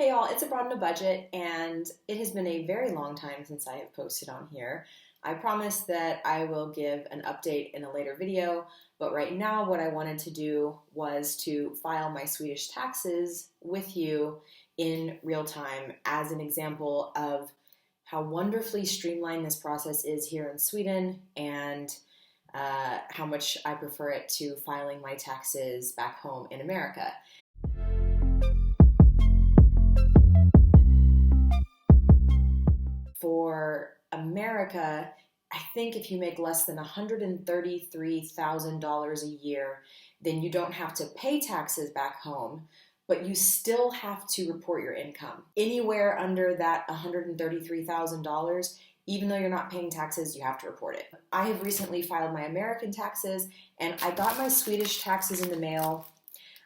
Hey y'all, it's Abroad in a Budget, and it has been a very long time since I have posted on here. I promise that I will give an update in a later video, but right now what I wanted to do was to file my Swedish taxes with you in real time as an example of how wonderfully streamlined this process is here in Sweden and how much I prefer it to filing my taxes back home in America. For America, I think if you make less than $133,000 a year, then you don't have to pay taxes back home, but you still have to report your income. Anywhere under that $133,000, even though you're not paying taxes, you have to report it. I have recently filed my American taxes, and I got my Swedish taxes in the mail,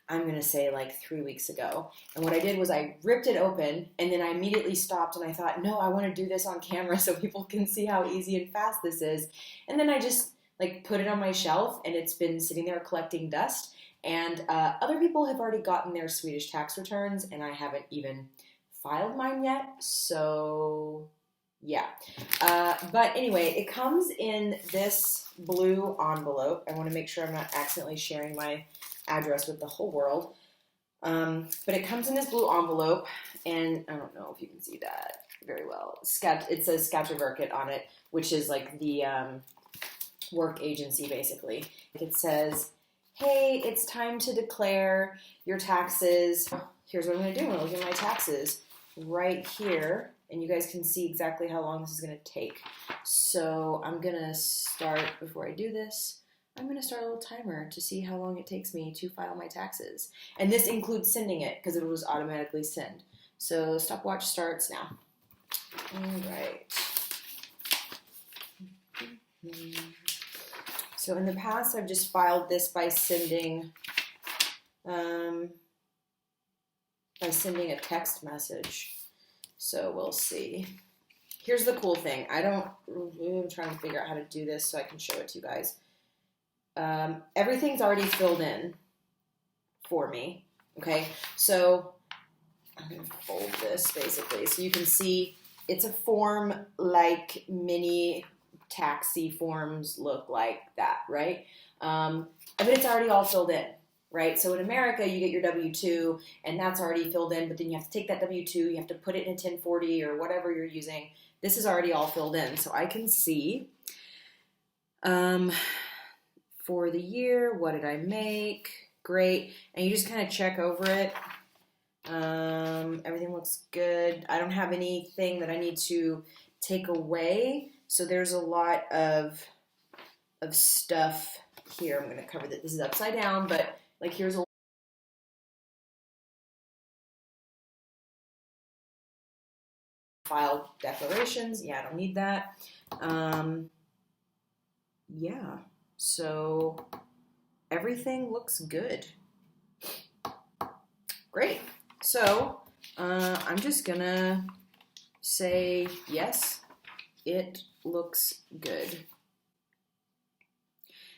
I'm going to say like 3 weeks ago. And what I did was I ripped it open and then I immediately stopped and I thought, no, I want to do this on camera so people can see how easy and fast this is. And then I just like put it on my shelf and it's been sitting there collecting dust. And other people have already gotten their Swedish tax returns and I haven't even filed mine yet. So yeah. But anyway, it comes in this blue envelope. I want to make sure I'm not accidentally sharing my address with the whole world. But it comes in this blue envelope, and I don't know if you can see that very well. It says Skatteverket on it, which is like the work agency, basically. It says, hey, it's time to declare your taxes. Here's what I'm going to do. I'm going to look at my taxes right here, and you guys can see exactly how long this is going to take. So I'm going to start, before I do this, I'm going to start a little timer to see how long it takes me to file my taxes. And this includes sending it because it will just automatically send. So stopwatch starts now. All right. So in the past, I've just filed this by sending a text message. So we'll see. Here's the cool thing. I'm trying to figure out how to do this so I can show it to you guys. Everything's already filled in for me, okay? So I'm going to fold this basically so you can see it's a form like mini taxi forms look like that, right? But it's already all filled in, right? So in America, you get your W-2 and that's already filled in, but then you have to take that W-2, you have to put it in a 1040 or whatever you're using. This is already all filled in, so I can see for the year, what did I make? Great. And you just kind of check over it. Everything looks good. I don't have anything that I need to take away. So there's a lot of stuff here. I'm going to cover that. This is upside down, but like here's a file declarations. Yeah, I don't need that. Yeah. So everything looks good. Great. So I'm just gonna say yes, it looks good.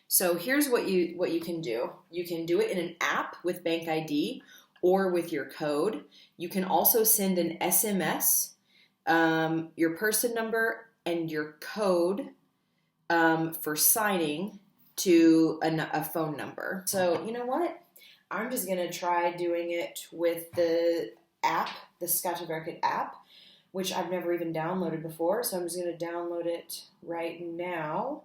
So here's what you can do. You can do it in an app with Bank ID or with your code. You can also send an SMS, your person number and your code for signing to a phone number. So you know what? I'm just going to try doing it with the app, the Skatteverket app, which I've never even downloaded before. So I'm just going to download it right now.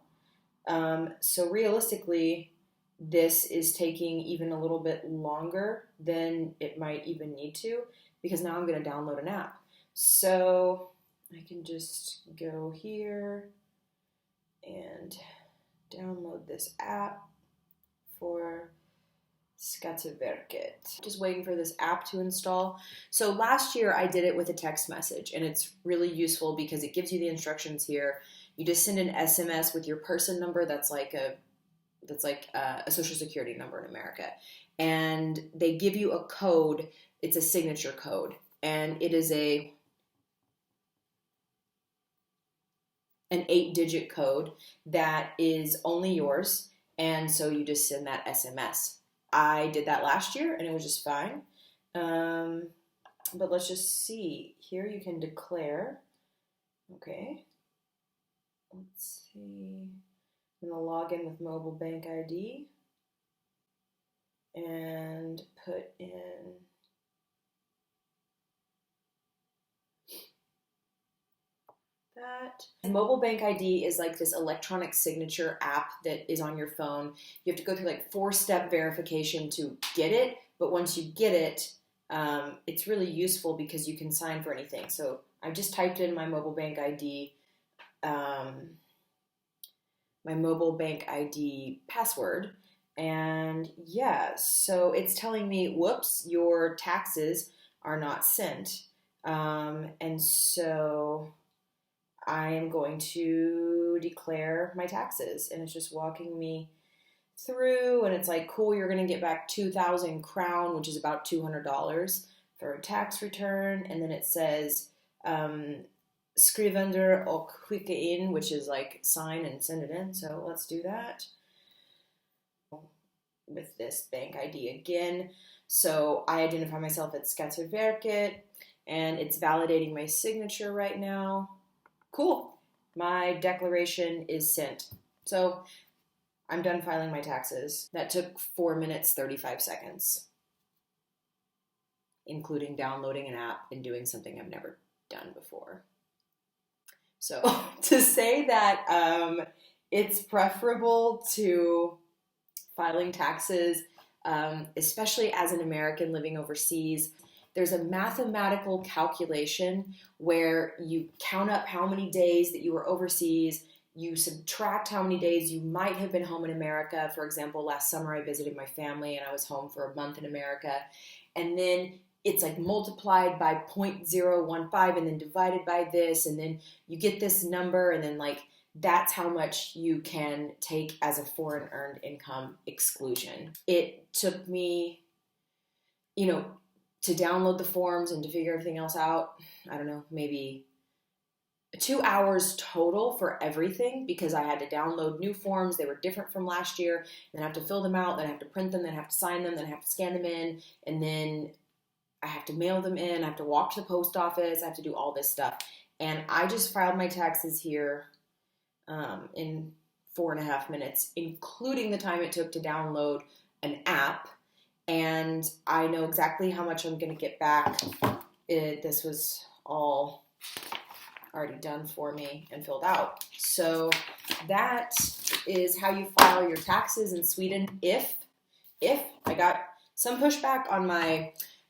So realistically, this is taking even a little bit longer than it might even need to because now I'm going to download an app. So I can just go here and download this app for Skatteverket. Just waiting for this app to install. So last year I did it with a text message and it's really useful because it gives you the instructions here. You just send an SMS with your person number that's like a social security number in America. And they give you a code. It's a signature code and it is an 8-digit code that is only yours, and so you just send that SMS. I did that last year, and it was just fine. But let's just see. Here you can declare. Okay. Let's see. I'm going to log in with mobile bank ID and put in that. Mobile bank ID is like this electronic signature app that is on your phone. You have to go through like 4-step verification to get it, but once you get it, it's really useful because you can sign for anything. So I just typed in my mobile bank ID, password, and yeah, so it's telling me, whoops, your taxes are not sent. And so I am going to declare my taxes, and it's just walking me through, and it's like, cool, you're going to get back 2,000 crown, which is about $200 for a tax return. And then it says skriv under och skicka in, which is like sign and send it in. So let's do that with this bank ID again. So I identify myself at Skatteverket, and it's validating my signature right now. Cool. My declaration is sent. So I'm done filing my taxes. That took 4 minutes, 35 seconds, including downloading an app and doing something I've never done before. So to say that it's preferable to filing taxes, especially as an American living overseas, there's a mathematical calculation where you count up how many days that you were overseas, you subtract how many days you might have been home in America. For example, last summer I visited my family and I was home for a month in America. And then it's like multiplied by 0.015 and then divided by this, and then you get this number, and then like that's how much you can take as a foreign earned income exclusion. It took me, to download the forms and to figure everything else out, I don't know, maybe 2 hours total for everything, because I had to download new forms. They were different from last year. Then I have to fill them out. Then I have to print them. Then I have to sign them. Then I have to scan them in. And then I have to mail them in. I have to walk to the post office. I have to do all this stuff. And I just filed my taxes here in 4.5 minutes, including the time it took to download an app. And I know exactly how much I'm going to get back. This was all already done for me and filled out. So that is how you file your taxes in Sweden. If I got some pushback on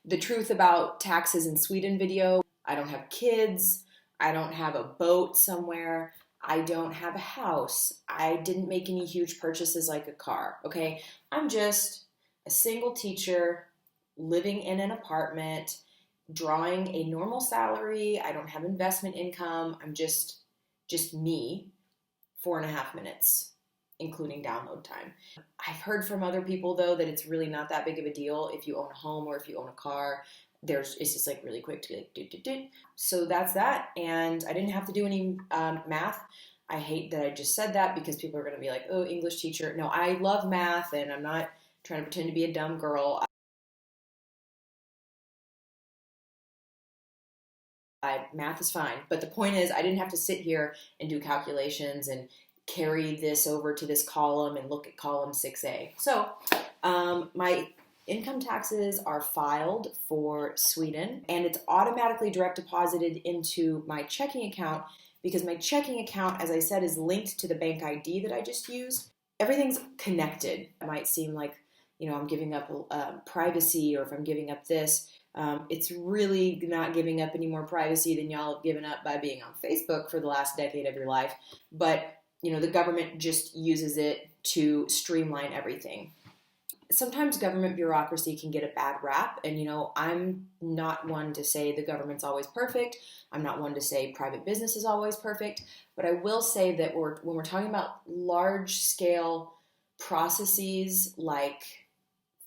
the truth about taxes in Sweden video. I don't have kids. I don't have a boat somewhere. I don't have a house. I didn't make any huge purchases like a car. Okay, I'm just a single teacher living in an apartment, drawing a normal salary. I don't have investment income. I'm just me, 4.5 minutes, including download time. I've heard from other people though that it's really not that big of a deal if you own a home or if you own a car. It's just like really quick to be like do. So that's that, and I didn't have to do any math. I hate that I just said that because people are going to be like, oh, English teacher. No, I love math, and I'm not trying to pretend to be a dumb girl. Math is fine, but the point is I didn't have to sit here and do calculations and carry this over to this column and look at column 6A. So my income taxes are filed for Sweden, and it's automatically direct deposited into my checking account because my checking account, as I said, is linked to the bank ID that I just used. Everything's connected. It might seem like, I'm giving up privacy, or if I'm giving up this, it's really not giving up any more privacy than y'all have given up by being on Facebook for the last decade of your life. But, the government just uses it to streamline everything. Sometimes government bureaucracy can get a bad rap, and I'm not one to say the government's always perfect. I'm not one to say private business is always perfect, but I will say that when we're talking about large-scale processes like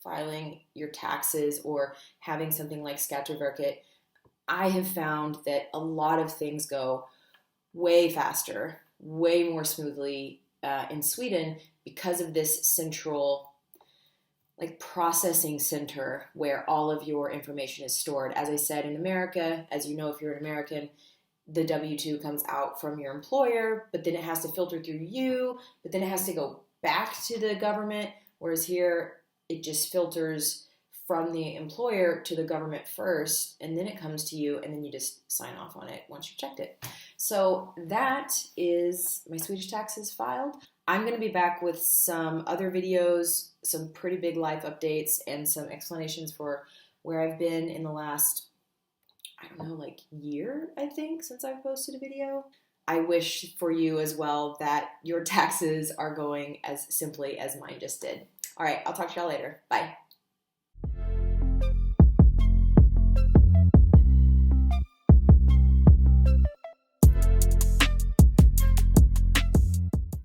filing your taxes or having something like Skatteverket, I have found that a lot of things go way faster, way more smoothly in Sweden because of this central like processing center where all of your information is stored. As I said, in America, as you know, if you're an American, the W-2 comes out from your employer, but then it has to filter through you, but then it has to go back to the government, whereas here it just filters from the employer to the government first, and then it comes to you, and then you just sign off on it once you've checked it. So that is my Swedish taxes filed. I'm going to be back with some other videos, some pretty big life updates, and some explanations for where I've been in the last, I don't know, like year, I think, since I've posted a video. I wish for you as well that your taxes are going as simply as mine just did. All right, I'll talk to y'all later. Bye.